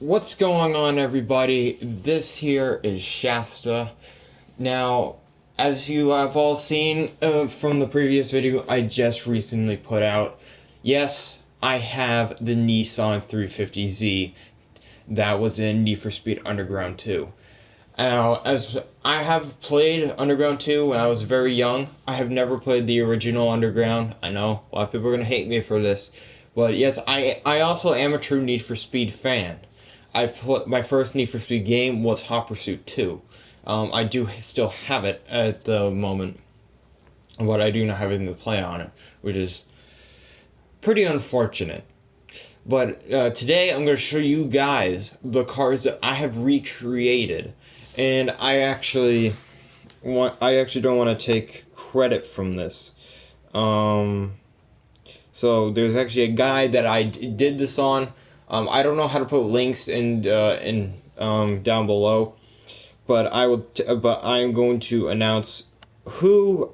What's going on, everybody? This here is Shasta. Now, as you have all seen from the previous video I just recently put out, yes, I have the Nissan 350Z that was in Need for Speed Underground 2. Now, as I have played Underground 2 when I was very young, I have never played the original Underground. I know, a lot of people are going to hate me for this. But yes, I also am a true Need for Speed fan. My first Need for Speed game was Hot Pursuit 2. I do still have it at the moment, but I do not have anything to play on it, which is pretty unfortunate. But today I'm going to show you guys the cars that I have recreated, and I actually don't want to take credit from this. So there's actually a guy that I did this on. I don't know how to put links in down below, but but I'm going to announce who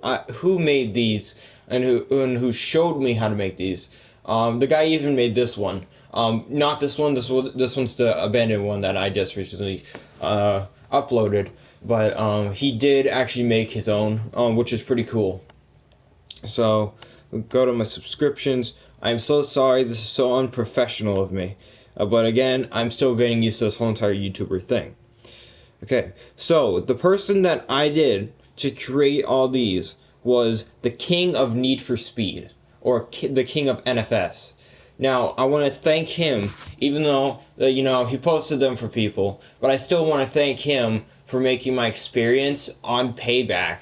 made these and who showed me how to make these. The guy even made this one. Not this one. This one's the abandoned one that I just recently uploaded. But he did actually make his own, which is pretty cool. So go to my subscriptions. I'm so sorry. This is so unprofessional of me. But again, I'm still getting used to this whole entire YouTuber thing. Okay, so the person that I did to create all these was the king of Need for Speed, or the king of NFS. Now, I want to thank him, even though, he posted them for people, but I still want to thank him for making my experience on Payback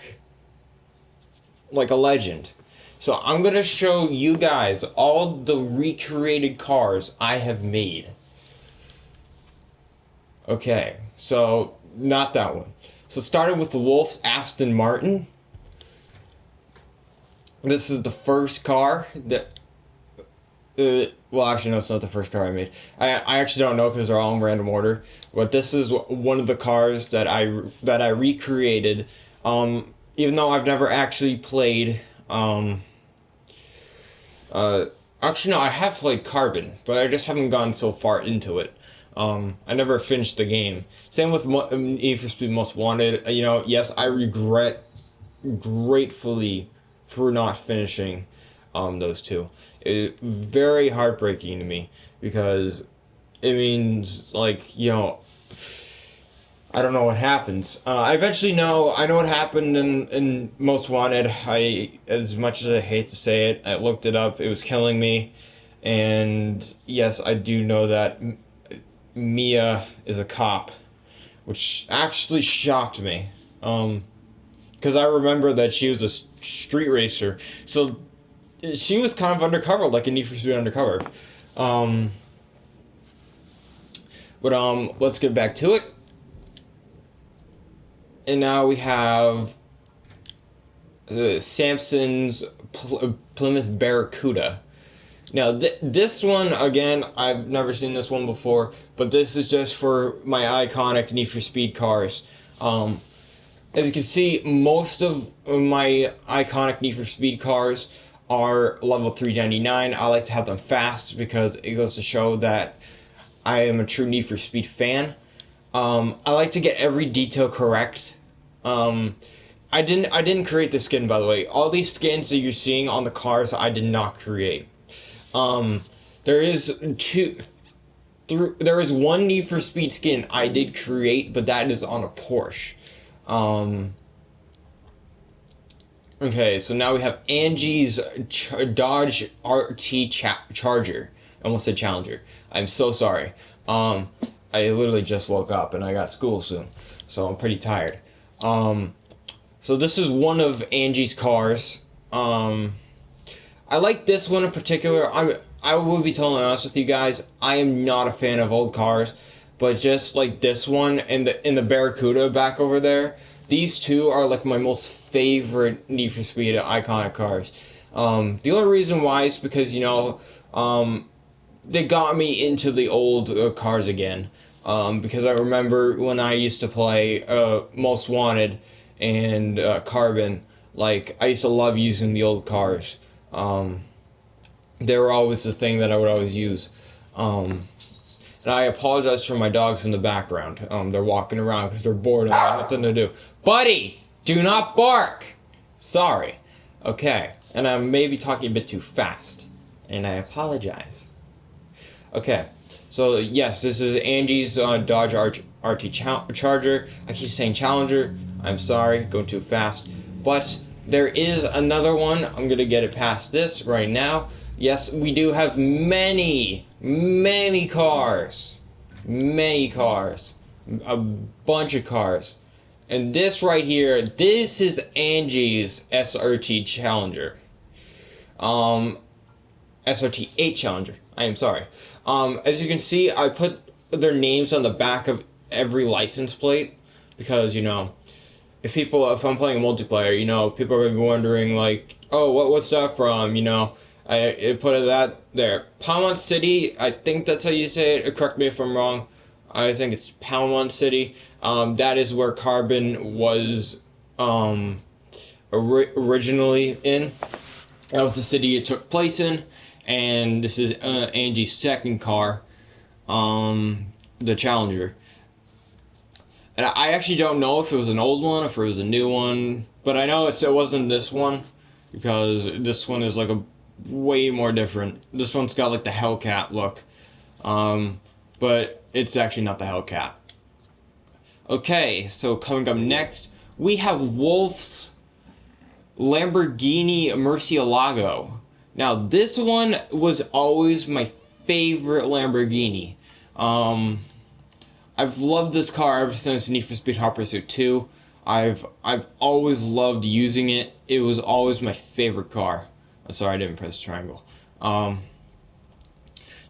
like a legend. So I'm going to show you guys all the recreated cars I have made. Okay, so not that one. So starting with the Wolf's Aston Martin. This is the first car that... well, actually, no, it's not the first car I made. I actually don't know because they're all in random order. But this is one of the cars that I recreated. Even though I've never actually played... actually, no, I have played Carbon, but I just haven't gone so far into it. I never finished the game. Same with Need for Speed Most Wanted. Yes, I regret gratefully for not finishing those two. It's very heartbreaking to me because it means, I don't know what happens. I know what happened in Most Wanted. As much as I hate to say it, I looked it up. It was killing me. And yes, I do know that Mia is a cop, which actually shocked me. Because I remember that she was a street racer. So she was kind of undercover, like a Need for Speed Undercover. But let's get back to it. And now we have Sampson's Plymouth Barracuda. Now, this one, again, I've never seen this one before, but this is just for my iconic Need for Speed cars. As you can see, most of my iconic Need for Speed cars are level 399. I like to have them fast because it goes to show that I am a true Need for Speed fan. I like to get every detail correct. I didn't create the skin, by the way. All these skins that you're seeing on the cars, I did not create. There is one Need for Speed skin I did create, but that is on a Porsche. Okay, so now we have Angie's Dodge RT Charger. I almost said Challenger. I'm so sorry. I literally just woke up and I got school soon, so I'm pretty tired. So this is one of Angie's cars. I like this one in particular. I will be totally honest with you guys. I am not a fan of old cars, but just like this one and the Barracuda back over there, these two are like my most favorite Need for Speed iconic cars. The only reason why is because they got me into the old cars again. Because I remember when I used to play Most Wanted and Carbon, like I used to love using the old cars. They were always the thing that I would always use. And I apologize for my dogs in the background. They're walking around because they're bored and they have nothing to do. Buddy, do not bark! Sorry. Okay, and I'm maybe talking a bit too fast. And I apologize. Okay, so yes, this is Angie's Dodge RT Charger. I keep saying Challenger. I'm sorry, going too fast. But there is another one. I'm going to get it past this right now. Yes, we do have many cars. Many cars. A bunch of cars. And this right here, this is Angie's SRT Challenger. SRT 8 Challenger. I am sorry. As you can see, I put their names on the back of every license plate because, you know, if I'm playing multiplayer, you know, people are gonna be wondering like, oh, what's that from? You know, I put that there. Palmont City, I think that's how you say it. Correct me if I'm wrong. I think it's Palmont City. That is where Carbon was originally in. That was the city it took place in. And this is Angie's second car, the Challenger. And I actually don't know if it was an old one, or if it was a new one, but I know it wasn't this one, because this one is like a way more different. This one's got like the Hellcat look, but it's actually not the Hellcat. Okay, so coming up next, we have Wolf's Lamborghini Murcielago. Now, this one was always my favorite Lamborghini. I've loved this car ever since Need for Speed Hot Pursuit 2. I've always loved using it. It was always my favorite car. I'm sorry, I didn't press triangle. Now,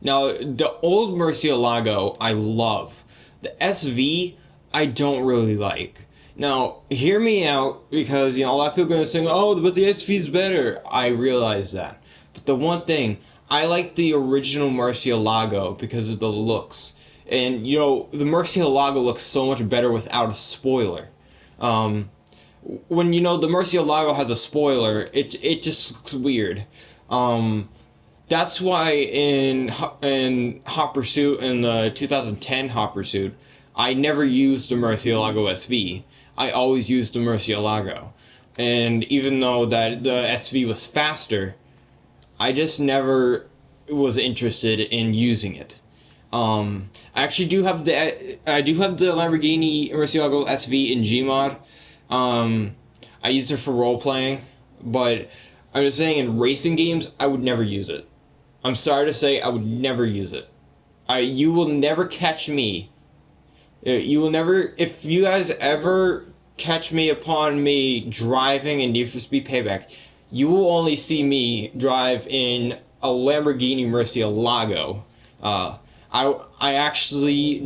the old Murcielago, I love. The SV, I don't really like. Now, hear me out, because, you know, a lot of people are going to say, oh, but the SV's better. I realize that. But the one thing, I like the original Murcielago because of the looks. And, you know, the Murcielago looks so much better without a spoiler. When, you know, the Murcielago has a spoiler, it just looks weird. That's why in Hot Pursuit, in the 2010 Hot Pursuit, I never used the Murcielago SV. I always used the Murcielago. And even though that the SV was faster, I just never was interested in using it. I actually do have the Lamborghini Murcielago SV in Gmod. I used it for role playing, but I'm just saying in racing games I would never use it. I'm sorry to say I would never use it. You will never catch me. You will never, if you guys ever catch me upon me driving in Need for Speed Payback, you will only see me drive in a Lamborghini Murcielago. I actually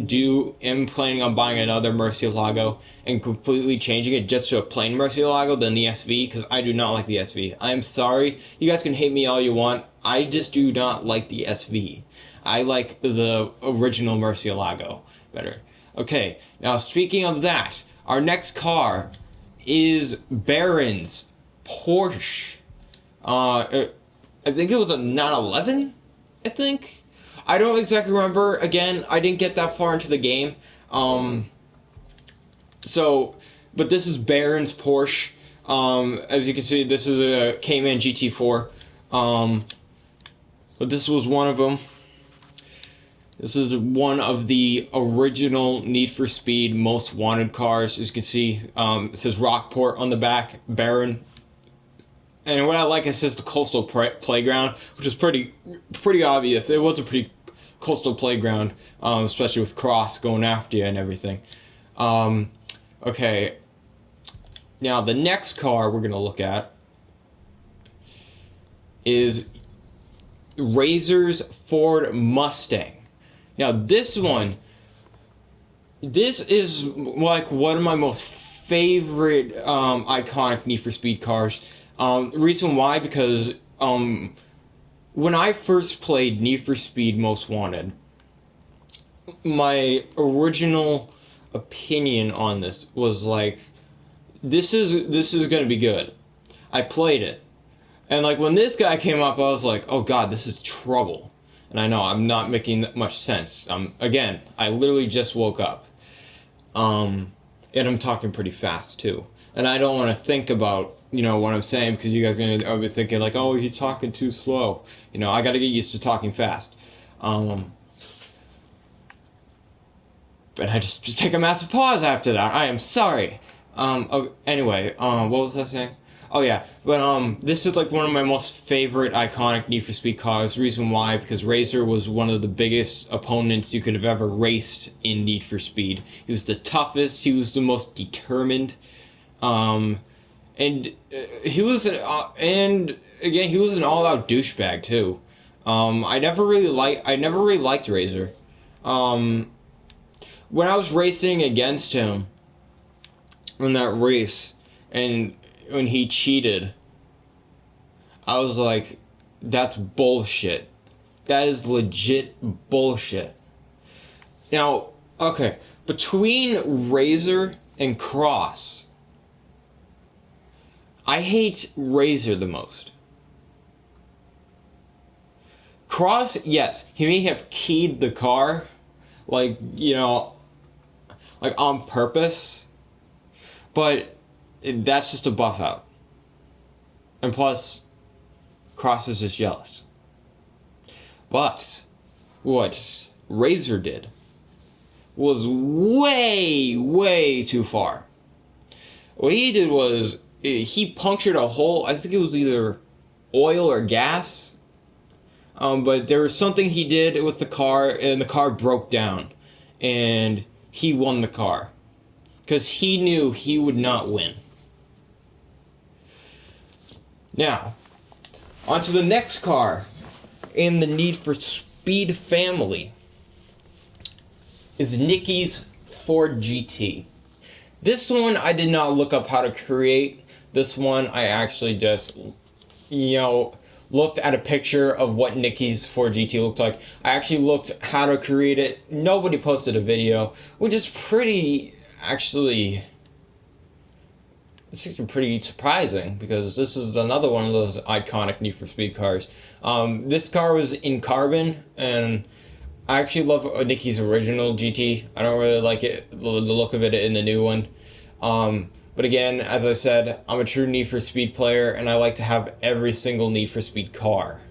am planning on buying another Murcielago and completely changing it just to a plain Murcielago than the SV, because I do not like the SV. I'm sorry, you guys can hate me all you want, I just do not like the SV. I like the original Murcielago better. Okay, now speaking of that, our next car is Barrons Porsche. I think it was a 911, I think? I don't exactly remember. Again, I didn't get that far into the game. But this is Barrons Porsche. As you can see, this is a Cayman GT4. But this was one of them. This is one of the original Need for Speed Most Wanted cars. As you can see, it says Rockport on the back, Barron. And what I like, it says the Coastal Playground, which is pretty obvious. It was a pretty coastal playground, especially with Cross going after you and everything. Okay. Now, the next car we're going to look at is Razor's Ford Mustang. Now, this is like one of my most favorite iconic Need for Speed cars. The reason why, because when I first played Need for Speed Most Wanted, my original opinion on this was like, this is gonna be good. I played it, and like when this guy came up, I was like, oh god, this is trouble. And I know I'm not making much sense. Again, I literally just woke up. And I'm talking pretty fast too. And I don't want to think about, what I'm saying, because you guys are going to be thinking like, oh, he's talking too slow. I got to get used to talking fast. And I just take a massive pause after that. I am sorry. Anyway, what was I saying? Oh yeah, but this is like one of my most favorite iconic Need for Speed cars. Reason why, because Razor was one of the biggest opponents you could have ever raced in Need for Speed. He was the toughest. He was the most determined. And he was and again, he was an all-out douchebag too. I never really liked Razor. When I was racing against him in that race, and when he cheated, I was like, that's bullshit. That is legit bullshit. Now, okay, between Razor and Cross, I hate Razor the most. Cross, yes, he may have keyed the car, like on purpose, but that's just a buff out. And plus, Cross is just jealous. But what Razor did was way, way too far. What he did was he punctured a hole. I think it was either oil or gas. But there was something he did with the car, and the car broke down. And he won the car. Because he knew he would not win. Now, on to the next car in the Need for Speed family is Nikkis Ford GT. This one I did not look up how to create. This one I actually just, looked at a picture of what Nikkis Ford GT looked like. I actually looked how to create it. Nobody posted a video, which is pretty, actually, it's pretty surprising, because this is another one of those iconic Need for Speed cars. This car was in carbon, and I actually love Nikkis original GT. I don't really like it, the look of it in the new one. But again, as I said, I'm a true Need for Speed player, and I like to have every single Need for Speed car.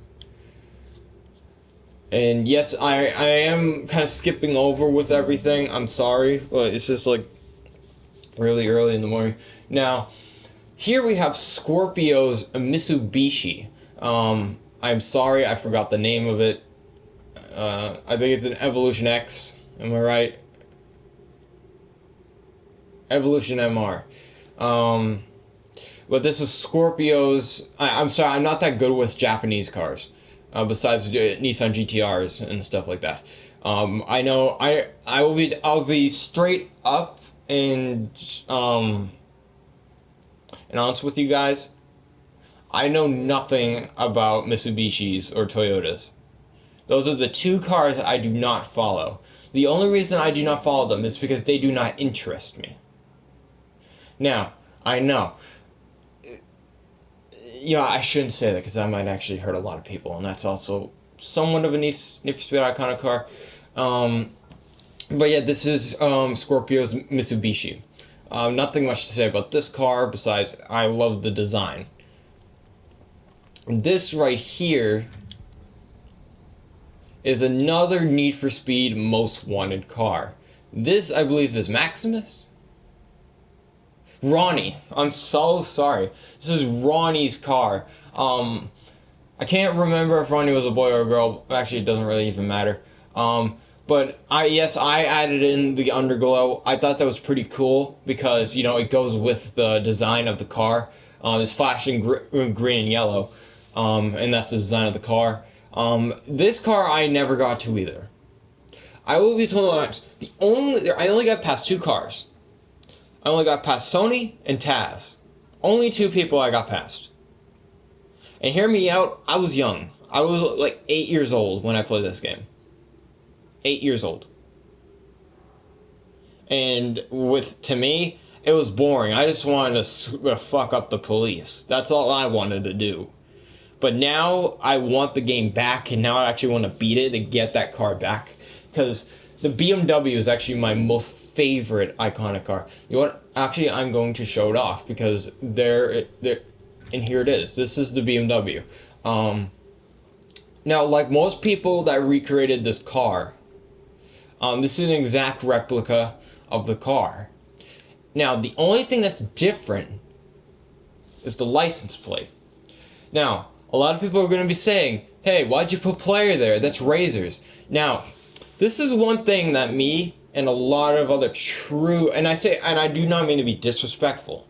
And yes, I am kind of skipping over with everything. I'm sorry, but it's just like really early in the morning. Now, here we have Scorpios Mitsubishi. I'm sorry, I forgot the name of it. I think it's an Evolution X. Am I right? Evolution MR. But this is Scorpios. I'm sorry, I'm not that good with Japanese cars. Besides Nissan GTRs and stuff like that. I know I'll be straight up and honest with you guys. I know nothing about Mitsubishis or Toyotas. Those are the two cars I do not follow. The only reason I do not follow them is because they do not interest me. Now, I know. I shouldn't say that, because that might actually hurt a lot of people, and that's also somewhat of a Need for Speed iconic car. But yeah, this is Scorpio's Mitsubishi. Nothing much to say about this car, besides I love the design. This right here is another Need for Speed Most Wanted car. This, I believe, is Maximus Ronnie. I'm so sorry. This is Ronnie's car. I can't remember if Ronnie was a boy or a girl. Actually, it doesn't really even matter. But I added in the underglow. I thought that was pretty cool, because it goes with the design of the car. It's flashing green and yellow, and that's the design of the car. This car I never got to either. I will be totally honest. I only got past two cars. I only got past Sony and Taz. Only two people I got past. And hear me out, I was young. I was like 8 years old when I played this game. 8 years old. And to me, it was boring. I just wanted to fuck up the police. That's all I wanted to do. But now I want the game back, and now I actually want to beat it to get that car back, because the BMW is actually my most favorite iconic car. You know what? Actually, I'm going to show it off, because there, and here it is. This is the BMW. Now, like most people that recreated this car, this is an exact replica of the car. Now, the only thing that's different is the license plate. Now, a lot of people are going to be saying, hey, why'd you put player there? That's Razors. Now, this is one thing that me and a lot of other true, and I do not mean to be disrespectful,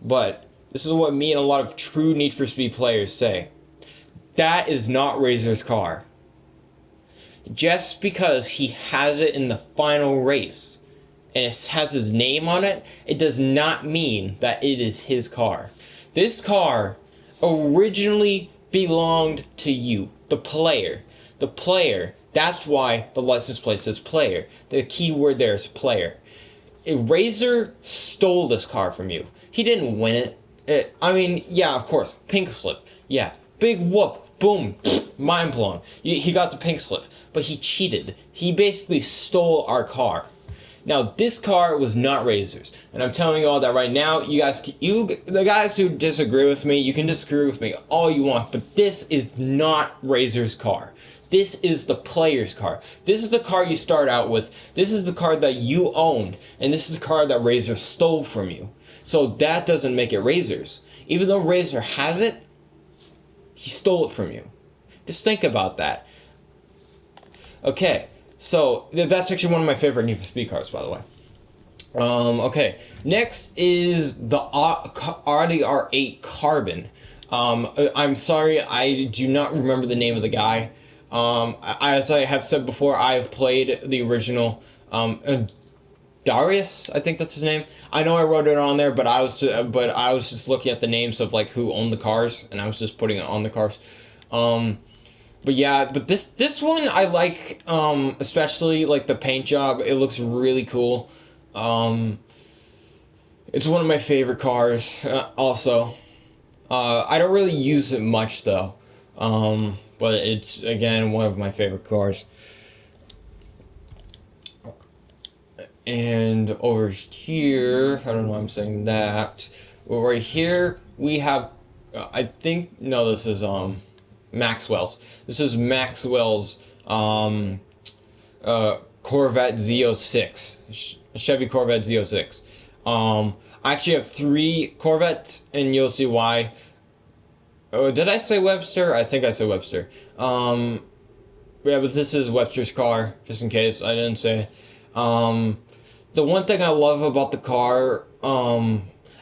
but this is what me and a lot of true Need for Speed players say. That is not Razor's car. Just because he has it in the final race and it has his name on it, it does not mean that it is his car. This car originally belonged to you, the player. The player, that's why the license plate says player. The key word there is player. Razor stole this car from you. He didn't win it. I mean, yeah, of course, pink slip. Yeah, big whoop, boom, mind blown. He got the pink slip, but he cheated. He basically stole our car. Now, this car was not Razor's, and I'm telling you all that right now. The guys who disagree with me, you can disagree with me all you want, but this is not Razor's car. This is the player's car. This is the car you start out with. This is the car that you owned, and this is the car that Razor stole from you. So that doesn't make it Razor's. Even though Razor has it, he stole it from you. Just think about that. Okay. So, that's actually one of my favorite Need for Speed cars, by the way. Okay. Next is the Audi R8 Carbon. I'm sorry, I do not remember the name of the guy. As I have said before, I've played the original, Darius, I think that's his name. I know I wrote it on there, but I was just looking at the names of, like, who owned the cars, and I was just putting it on the cars. But yeah, but this one I like, especially like the paint job. It looks really cool. It's one of my favorite cars. Also, I don't really use it much though. But it's again one of my favorite cars. And over here, I don't know why I'm saying that. But right here we have, I think no, this is Maxwells. This is Maxwell's Corvette Z06, Chevy Corvette Z06. I actually have 3 Corvettes, and you'll see why. Oh, did I say Webster? I think I said Webster. Yeah, but this is Webster's car, just in case I didn't say. The one thing I love about the car,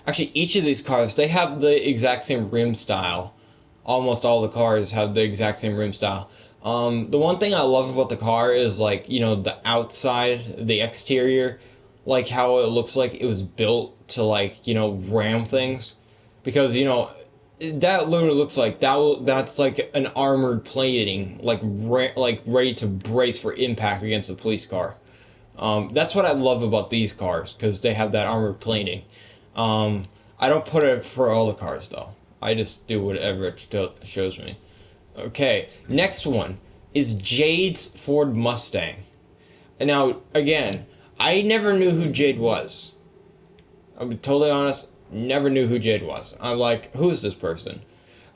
actually each of these cars, they have the exact same rim style. Almost all the cars have the exact same rim style. The one thing I love about the car is, like, you know, the outside, the exterior, like how it looks like it was built to, like, you know, ram things. Because, you know, that literally looks like that's like an armored plating, like ready to brace for impact against a police car. That's what I love about these cars, because they have that armored plating. I don't put it for all the cars though. I just do whatever it shows me. Okay, next one is Jade's Ford Mustang. And now, again, I never knew who Jade was. I'll be totally honest, never knew who Jade was. I'm like, who's this person?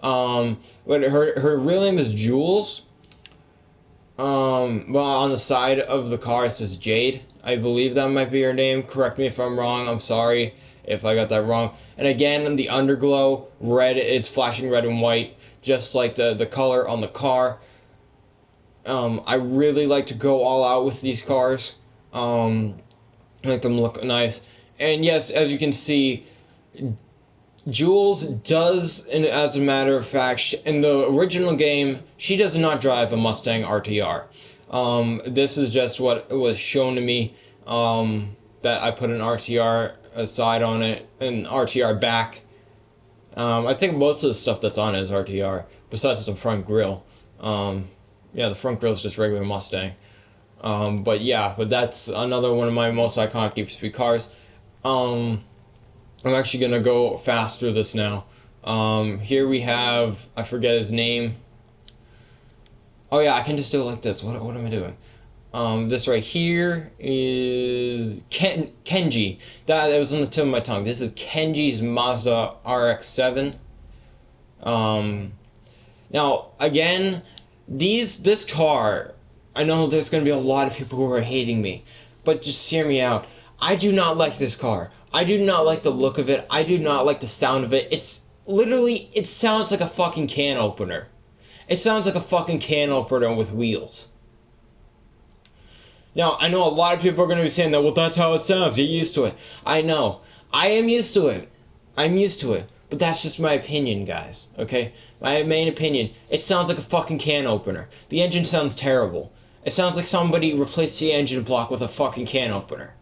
But her real name is Jules. Well, on the side of the car it says Jade. I believe that might be her name. Correct me if I'm wrong. I'm sorry if I got that wrong. And again, the underglow, red, it's flashing red and white, just like the color on the car. I really like to go all out with these cars. Make them look nice. And yes, as you can see, Jules does, and as a matter of fact, in the original game, she does not drive a Mustang RTR. This is just what was shown to me, that I put an RTR side on it, and RTR back. I think most of the stuff that's on it is RTR, besides the front grille. Yeah, the front grille is just regular Mustang. But that's another one of my most iconic Need for Speed cars. I'm actually gonna go fast through this now. Here we have, I forget his name. Oh yeah, I can just do it like this. What am I doing? This right here is Kenji. That was on the tip of my tongue. This is Kenji's Mazda RX7. Now again, this car. I know there's gonna be a lot of people who are hating me, but just hear me out. I do not like this car. I do not like the look of it. I do not like the sound of it. It's literally, it sounds like a fucking can opener. It sounds like a fucking can opener with wheels. Now, I know a lot of people are going to be saying that, well, that's how it sounds. Get used to it. I know. I am used to it. I'm used to it. But that's just my opinion, guys. Okay? My main opinion. It sounds like a fucking can opener. The engine sounds terrible. It sounds like somebody replaced the engine block with a fucking can opener.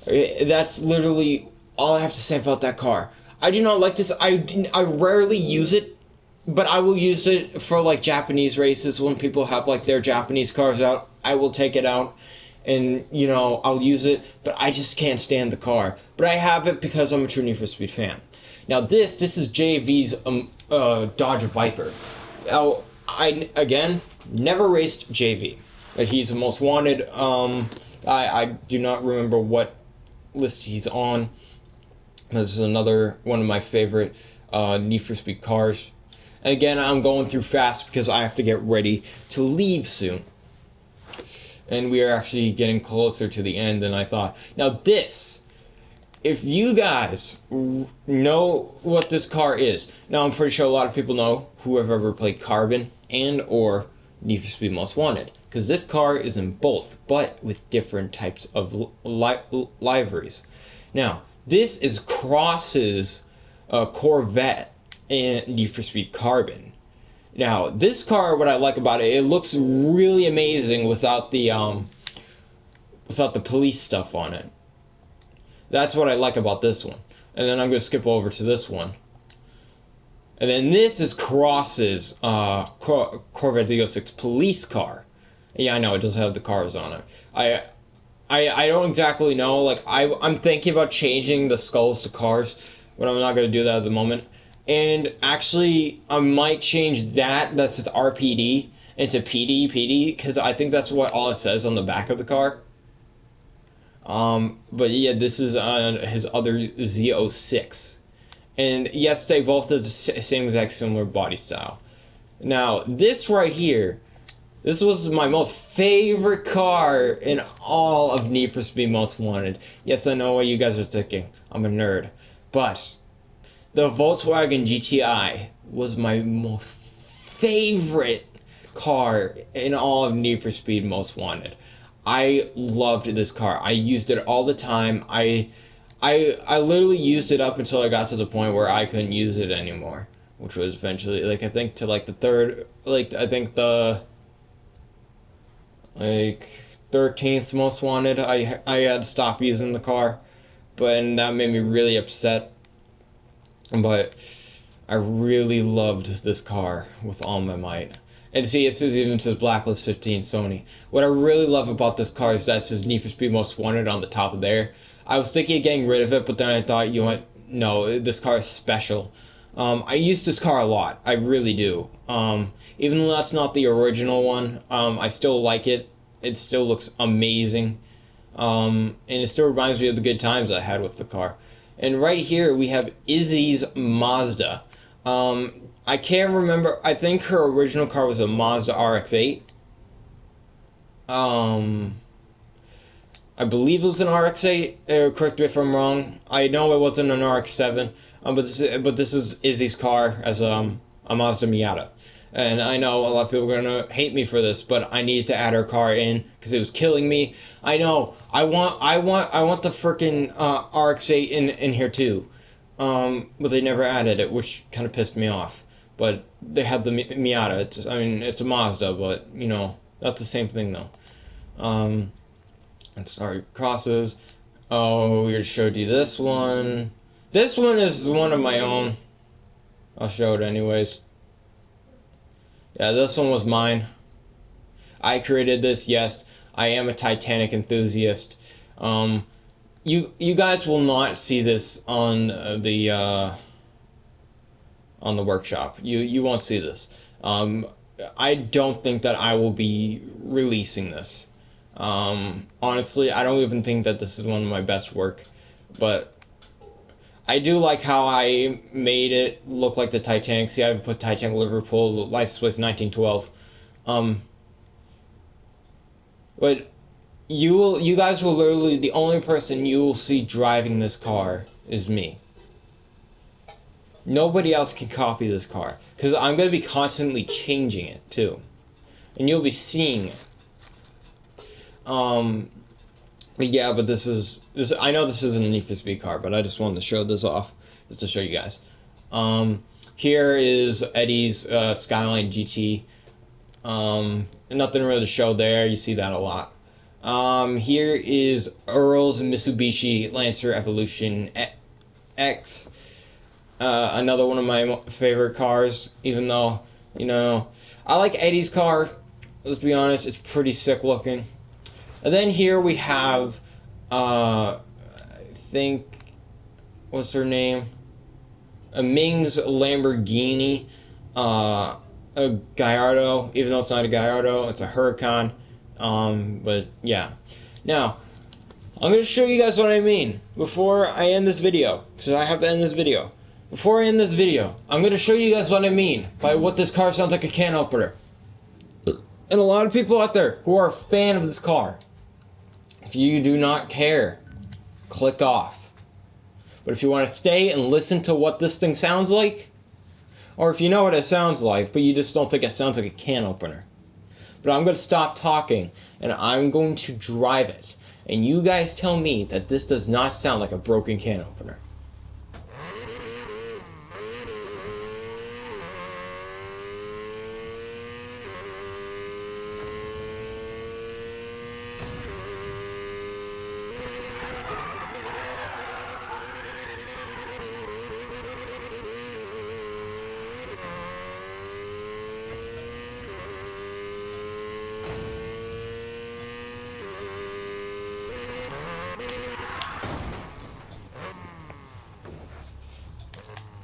That's literally all I have to say about that car. I do not like this. I rarely use it, but I will use it for like Japanese races when people have like their Japanese cars out. I will take it out and, you know, I'll use it, but I just can't stand the car. But I have it because I'm a true Need for Speed fan. Now this is JV's Dodge Viper. Now, I again never raced JV, but he's the most wanted. I do not remember what list he's on. This is another one of my favorite Need for Speed cars. And again, I'm going through fast because I have to get ready to leave soon. And we are actually getting closer to the end than I thought. Now this, if you guys know what this car is, now I'm pretty sure a lot of people know who have ever played Carbon and or Need for Speed Most Wanted. Because this car is in both, but with different types of liveries. Now, this is Cross's Corvette and Need for Speed Carbon. Now, this car, what I like about it, it looks really amazing without the police stuff on it. That's what I like about this one. And then I'm going to skip over to this one. And then this is Cross's Corvette Z06 police car. Yeah, I know, it doesn't have the cars on it. I don't exactly know, like, I'm thinking about changing the skulls to cars, but I'm not going to do that at the moment. And actually, I might change that says RPD into PD, because I think that's what all it says on the back of the car. But yeah, this is his other Z06. And yes, they both have the same exact similar body style. Now, this right here, this was my most favorite car in all of Need for Speed Most Wanted. Yes, I know what you guys are thinking. I'm a nerd. But the Volkswagen GTI was my most favorite car in all of Need for Speed Most Wanted. I loved this car. I used it all the time. I literally used it up until I got to the point where I couldn't use it anymore, which was eventually, like, I think to like the third, like, I think the like 13th Most Wanted, I had to stop using the car, and that made me really upset. But I really loved this car with all my might. And see, it says even to Blacklist 15 Sony. What I really love about this car is that it says Need for Speed Most Wanted on the top of there. I was thinking of getting rid of it, but then I thought, you know what? No, this car is special. I use this car a lot. I really do. Even though that's not the original one, I still like it. It still looks amazing. And it still reminds me of the good times I had with the car. And right here we have Izzy's Mazda. I can't remember. I think her original car was a Mazda RX-8. I believe it was an RX-8. Correct me if I'm wrong. I know it wasn't an RX-7. But this is Izzy's car as a Mazda Miata. And I know a lot of people are gonna hate me for this, but I needed to add her car in because it was killing me. I know. I want the freaking RX-8 in here too. But they never added it, which kind of pissed me off. But they had the Miata. It's a Mazda, but you know, not the same thing though. And sorry, crosses. Oh, we just showed you this one. This one is one of my own. I'll show it anyways. Yeah, this one was mine. I created this, yes. I am a Titanic enthusiast. you guys will not see this on the workshop. You won't see this. I don't think that I will be releasing this. Honestly, I don't even think that this is one of my best work, but I do like how I made it look like the Titanic. See, I put Titanic Liverpool, license plate 1912. But you guys will literally, the only person you will see driving this car is me. Nobody else can copy this car, because I'm going to be constantly changing it too, and you'll be seeing it. But yeah, but this. I know this isn't a Need for Speed car, but I just wanted to show this off, just to show you guys. Here is Eddie's Skyline GT. Nothing really to show there. You see that a lot. Here is Earl's Mitsubishi Lancer Evolution X. Another one of my favorite cars, even though, you know, I like Eddie's car. Let's be honest, it's pretty sick looking. And then here we have, I think, what's her name? A Ming's Lamborghini, a Gallardo, even though it's not a Gallardo, it's a Huracan. But yeah. Now, I'm going to show you guys what I mean before I end this video, because I have to end this video. Before I end this video, I'm going to show you guys what I mean by what this car sounds like a can opener. And a lot of people out there who are a fan of this car, if you do not care, click off. But if you want to stay and listen to what this thing sounds like, or if you know what it sounds like, but you just don't think it sounds like a can opener. But I'm going to stop talking, and I'm going to drive it. And you guys tell me that this does not sound like a broken can opener.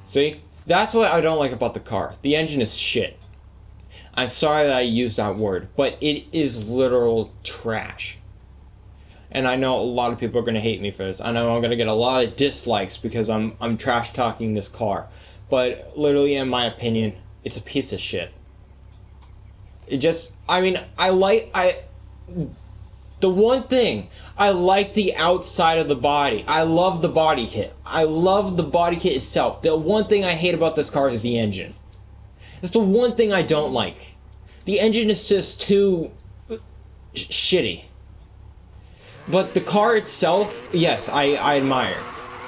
See? That's what I don't like about the car. The engine is shit. I'm sorry that I used that word, but it is literal trash. And I know a lot of people are going to hate me for this. I know I'm going to get a lot of dislikes because I'm trash talking this car. But literally, in my opinion, it's a piece of shit. It just, I mean, the one thing, I like the outside of the body. I love the body kit. I love the body kit itself. The one thing I hate about this car is the engine. That's the one thing I don't like. The engine is just too shitty. But the car itself, yes, I admire.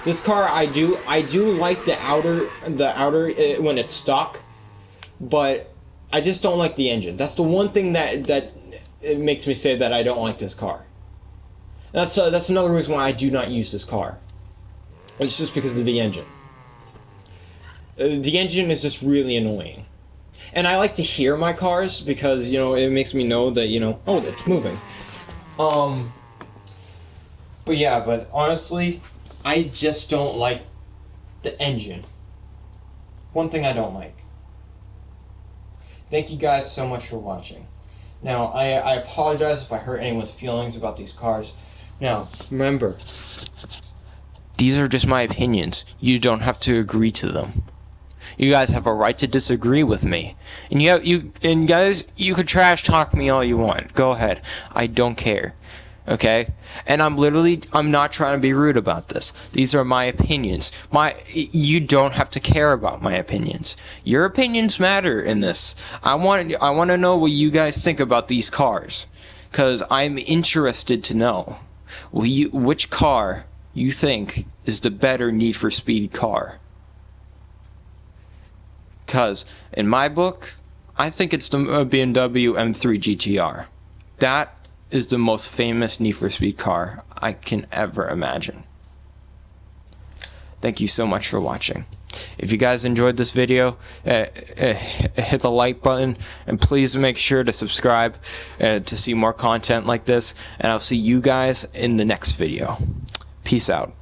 This car, I do like the outer when it's stock, but I just don't like the engine. That's the one thing that it makes me say that I don't like this car. That's another reason why I do not use this car. It's just because of the engine. The engine is just really annoying. And I like to hear my cars because, you know, it makes me know that, you know, oh, it's moving. But yeah, but honestly, I just don't like the engine. One thing I don't like. Thank you guys so much for watching. Now, I apologize if I hurt anyone's feelings about these cars. Now, remember, these are just my opinions. You don't have to agree to them. You guys have a right to disagree with me. And guys, you could trash talk me all you want. Go ahead. I don't care. Okay? And I'm not trying to be rude about this. These are my opinions. You don't have to care about my opinions. Your opinions matter in this. I want to know what you guys think about these cars, cuz I'm interested to know which car you think is the better Need for Speed car. Cuz in my book, I think it's the BMW M3 GTR. That is the most famous Need for Speed car I can ever imagine. Thank you so much for watching. If you guys enjoyed this video, hit the like button, and please make sure to subscribe to see more content like this, and I'll see you guys in the next video. Peace out.